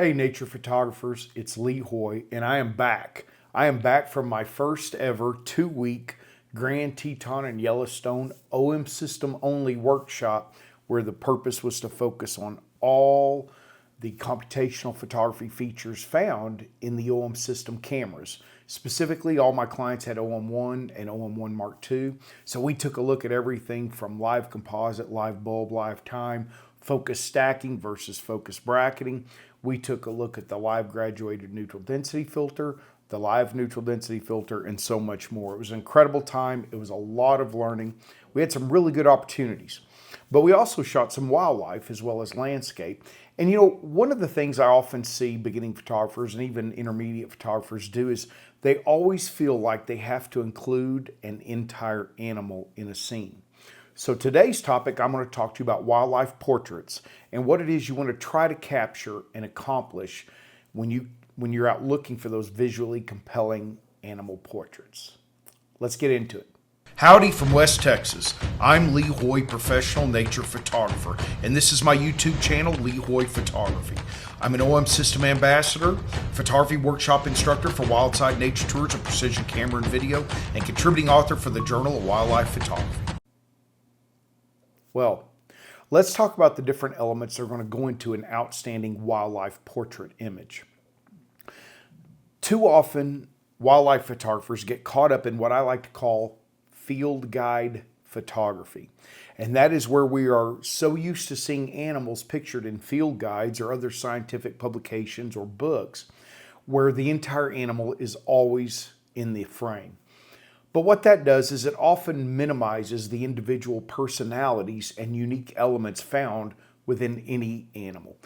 Hey, nature photographers, it's Lee Hoy, and I am back. I am back from my first ever 2-week Grand Teton and Yellowstone OM system only workshop where the purpose was to focus on all the computational photography features found in the OM system cameras. Specifically, all my clients had OM1 and OM1 Mark II. So we took a look at everything from live composite, live bulb, live time, focus stacking versus focus bracketing. We took a look at the live graduated neutral density filter, the live neutral density filter, and so much more. It was an incredible time. It was a lot of learning. We had some really good opportunities. But we also shot some wildlife as well as landscape. And one of the things I often see beginning photographers and even intermediate photographers do is they always feel like they have to include an entire animal in a scene. So today's topic, I'm going to talk to you about wildlife portraits and what it is you want to try to capture and accomplish when you're out looking for those visually compelling animal portraits. Let's get into it. Howdy from West Texas. I'm Lee Hoy, professional nature photographer, and this is my YouTube channel, Lee Hoy Photography. I'm an OM System Ambassador, photography workshop instructor for Wildside Nature Tours and Precision Camera and Video, and contributing author for the Journal of Wildlife Photography. Well, let's talk about the different elements that are going to go into an outstanding wildlife portrait image. Too often, wildlife photographers get caught up in what I like to call field guide photography. And that is where we are so used to seeing animals pictured in field guides or other scientific publications or books where the entire animal is always in the frame. But what that does is it often minimizes the individual personalities and unique elements found within any animal.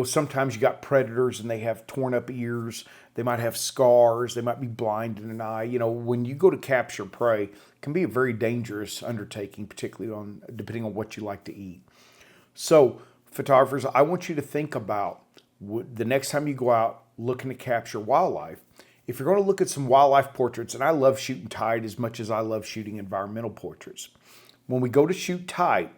Sometimes you got predators and they have torn up ears, they might have scars, they might be blind in an eye. When you go to capture prey, it can be a very dangerous undertaking, particularly depending on what you like to eat. So, photographers, I want you to think about the next time you go out looking to capture wildlife. If you're going to look at some wildlife portraits, and I love shooting tight as much as I love shooting environmental portraits. When we go to shoot tight,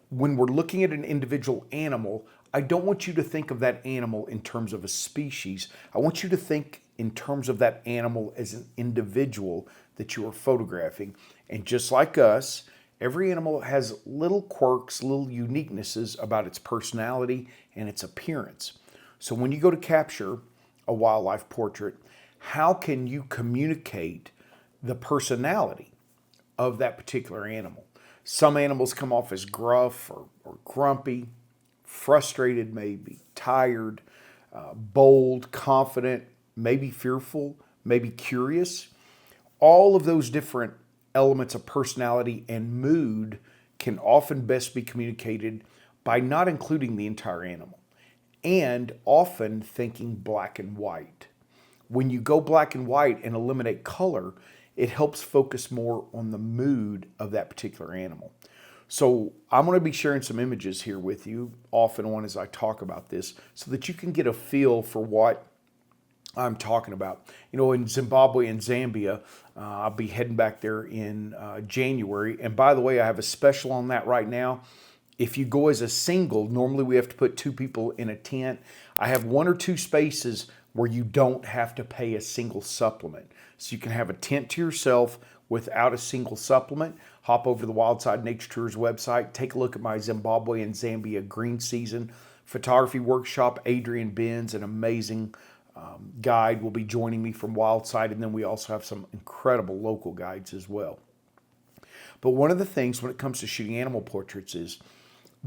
when we're looking at an individual animal, I don't want you to think of that animal in terms of a species. I want you to think in terms of that animal as an individual that you are photographing. And just like us, every animal has little quirks, little uniquenesses about its personality and its appearance. So when you go to capture a wildlife portrait, how can you communicate the personality of that particular animal? Some animals come off as gruff or grumpy, frustrated maybe, tired, bold, confident, maybe fearful, maybe curious. All of those different elements of personality and mood can often best be communicated by not including the entire animal and often thinking black and white. When you go black and white and eliminate color, it helps focus more on the mood of that particular animal. So I'm going to be sharing some images here with you off and on as I talk about this so that you can get a feel for what I'm talking about. In Zimbabwe and Zambia, I'll be heading back there in January. And by the way, I have a special on that right now. If you go as a single, normally we have to put 2 people in a tent. I have 1 or 2 spaces where you don't have to pay a single supplement. So you can have a tent to yourself without a single supplement. Hop over to the Wildside Nature Tours website. Take a look at my Zimbabwe and Zambia green season photography workshop. Adrian Benz, an amazing guide, will be joining me from Wildside. And then we also have some incredible local guides as well. But one of the things when it comes to shooting animal portraits is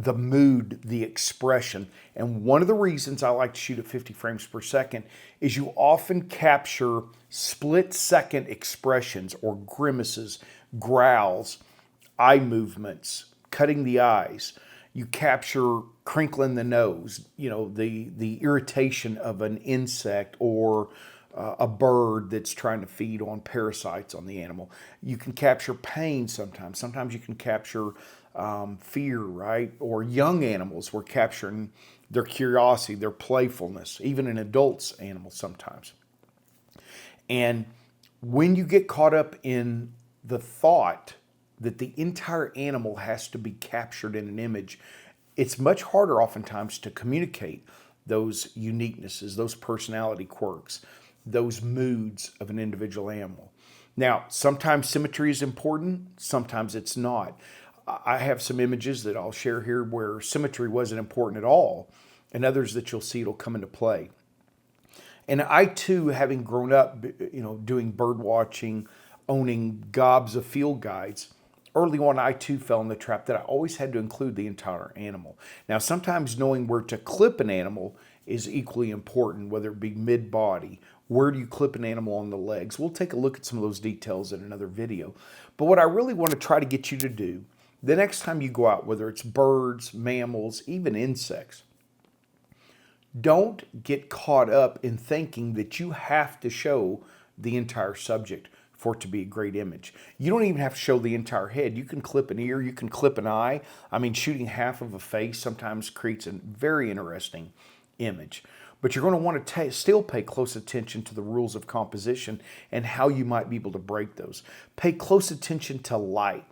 the mood, the expression. And one of the reasons I like to shoot at 50 frames per second is you often capture split-second expressions or grimaces, growls, eye movements, cutting the eyes. You capture crinkling the nose, the irritation of an insect or a bird that's trying to feed on parasites on the animal. You can capture pain sometimes. Sometimes you can capture fear, right? Or young animals, we're capturing their curiosity, their playfulness, even in adults' animals sometimes. And when you get caught up in the thought that the entire animal has to be captured in an image, it's much harder oftentimes to communicate those uniquenesses, those personality quirks, those moods of an individual animal. Now, sometimes symmetry is important, sometimes it's not. I have some images that I'll share here where symmetry wasn't important at all, and others that you'll see it'll come into play. And I too, having grown up, doing bird watching, owning gobs of field guides, early on I too fell in the trap that I always had to include the entire animal. Now, sometimes knowing where to clip an animal is equally important, whether it be mid-body. Where do you clip an animal on the legs? We'll take a look at some of those details in another video. But what I really want to try to get you to do, the next time you go out, whether it's birds, mammals, even insects, don't get caught up in thinking that you have to show the entire subject for it to be a great image. You don't even have to show the entire head. You can clip an ear, you can clip an eye. I mean, shooting half of a face sometimes creates a very interesting image. But you're going to want to still pay close attention to the rules of composition and how you might be able to break those. Pay close attention to light.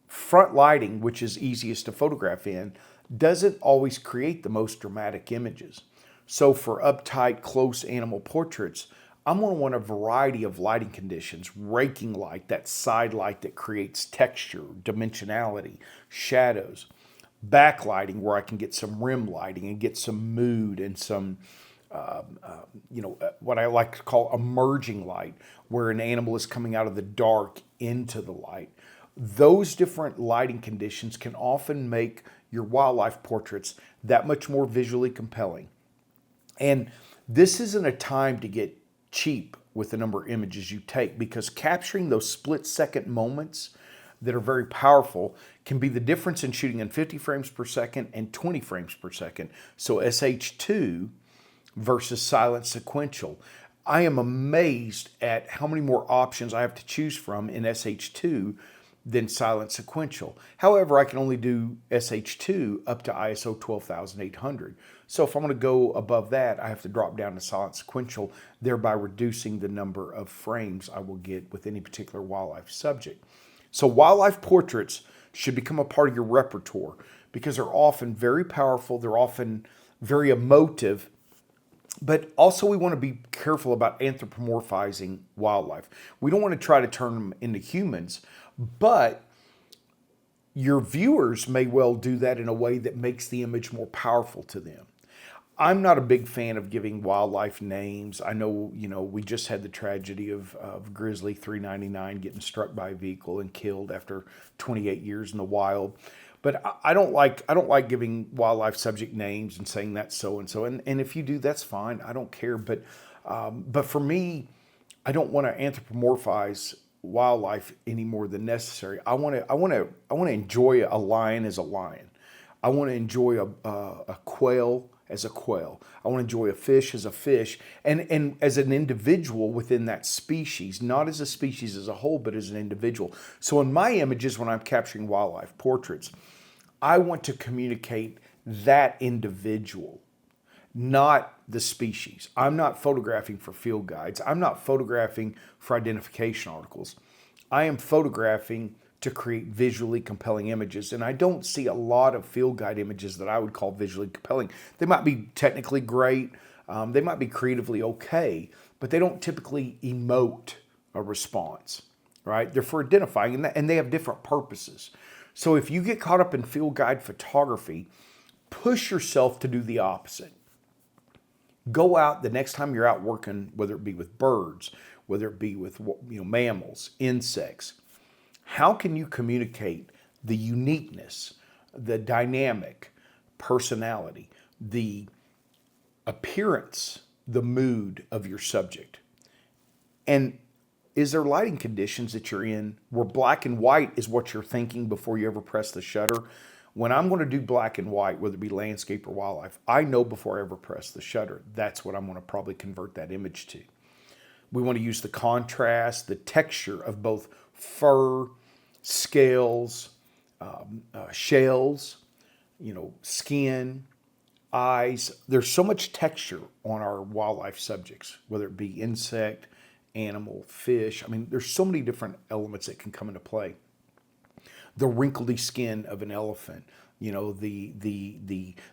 Front lighting, which is easiest to photograph in, doesn't always create the most dramatic images. So for uptight, close animal portraits, I'm going to want a variety of lighting conditions, raking light, that side light that creates texture, dimensionality, shadows, backlighting where I can get some rim lighting and get some mood and some, what I like to call emerging light, where an animal is coming out of the dark into the light. Those different lighting conditions can often make your wildlife portraits that much more visually compelling. And this isn't a time to get cheap with the number of images you take, because capturing those split-second moments that are very powerful can be the difference in shooting in 50 frames per second and 20 frames per second. So SH2 versus silent sequential. I am amazed at how many more options I have to choose from in SH2 than silent sequential. However, I can only do SH2 up to ISO 12,800. So if I'm going to go above that, I have to drop down to silent sequential, thereby reducing the number of frames I will get with any particular wildlife subject. So wildlife portraits should become a part of your repertoire because they're often very powerful, they're often very emotive, but also we want to be careful about anthropomorphizing wildlife. We don't want to try to turn them into humans, but your viewers may well do that in a way that makes the image more powerful to them. I'm not a big fan of giving wildlife names. I know, we just had the tragedy of Grizzly 399 getting struck by a vehicle and killed after 28 years in the wild. But I don't like giving wildlife subject names and saying that's so and so. And if you do, that's fine. I don't care. But for me, I don't want to anthropomorphize wildlife any more than necessary. I want to enjoy a lion as a lion. I want to enjoy a quail as a quail. I want to enjoy a fish as a fish, and as an individual within that species, not as a species as a whole, but as an individual. So in my images, when I'm capturing wildlife portraits, I want to communicate that individual, not the species. I'm not photographing for field guides. I'm not photographing for identification articles. I am photographing to create visually compelling images. And I don't see a lot of field guide images that I would call visually compelling. They might be technically great. They might be creatively okay, but they don't typically emote a response, right? They're for identifying, and they have different purposes. So if you get caught up in field guide photography, push yourself to do the opposite. Go out the next time you're out working, whether it be with birds, whether it be with mammals, insects. How can you communicate the uniqueness, the dynamic personality, the appearance, the mood of your subject? And is there lighting conditions that you're in where black and white is what you're thinking before you ever press the shutter? When I'm going to do black and white, whether it be landscape or wildlife, I know before I ever press the shutter, that's what I'm going to probably convert that image to. We want to use the contrast, the texture of both fur, scales, shells, skin, eyes. There's so much texture on our wildlife subjects, whether it be insect, animal, fish. I mean, there's so many different elements that can come into play. The wrinkledy skin of an elephant, If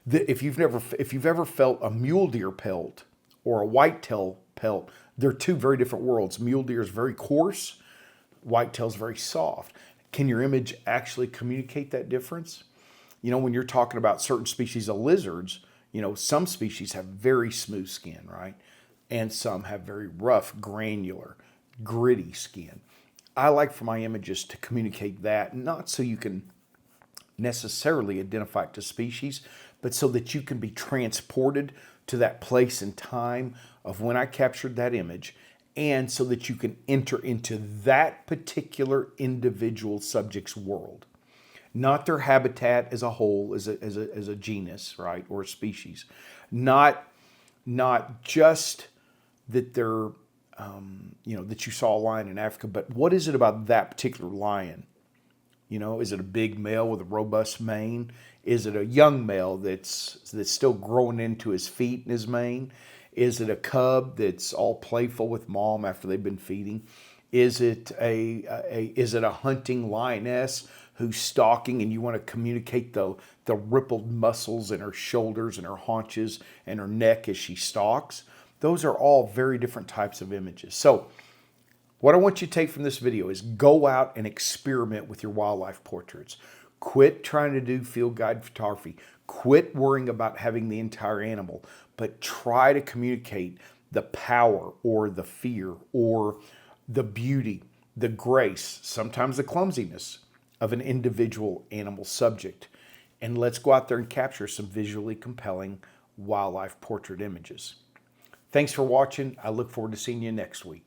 you've ever felt a mule deer pelt or a whitetail pelt, they're two very different worlds. Mule deer is very coarse, whitetail is very soft. Can your image actually communicate that difference? When you're talking about certain species of lizards, some species have very smooth skin, right? And some have very rough, granular, gritty skin. I like for my images to communicate that, not so you can necessarily identify it to species, but so that you can be transported to that place and time of when I captured that image, and so that you can enter into that particular individual subject's world. Not their habitat as a whole, as a genus, right, or a species. Not just that they're, that you saw a lion in Africa, but what is it about that particular lion? Is it a big male with a robust mane? Is it a young male that's still growing into his feet and his mane? Is it a cub that's all playful with mom after they've been feeding? Is it a hunting lioness who's stalking, and you want to communicate the rippled muscles in her shoulders and her haunches and her neck as she stalks? Those are all very different types of images. So what I want you to take from this video is go out and experiment with your wildlife portraits. Quit trying to do field guide photography. Quit worrying about having the entire animal, but try to communicate the power or the fear or the beauty, the grace, sometimes the clumsiness of an individual animal subject. And let's go out there and capture some visually compelling wildlife portrait images. Thanks for watching. I look forward to seeing you next week.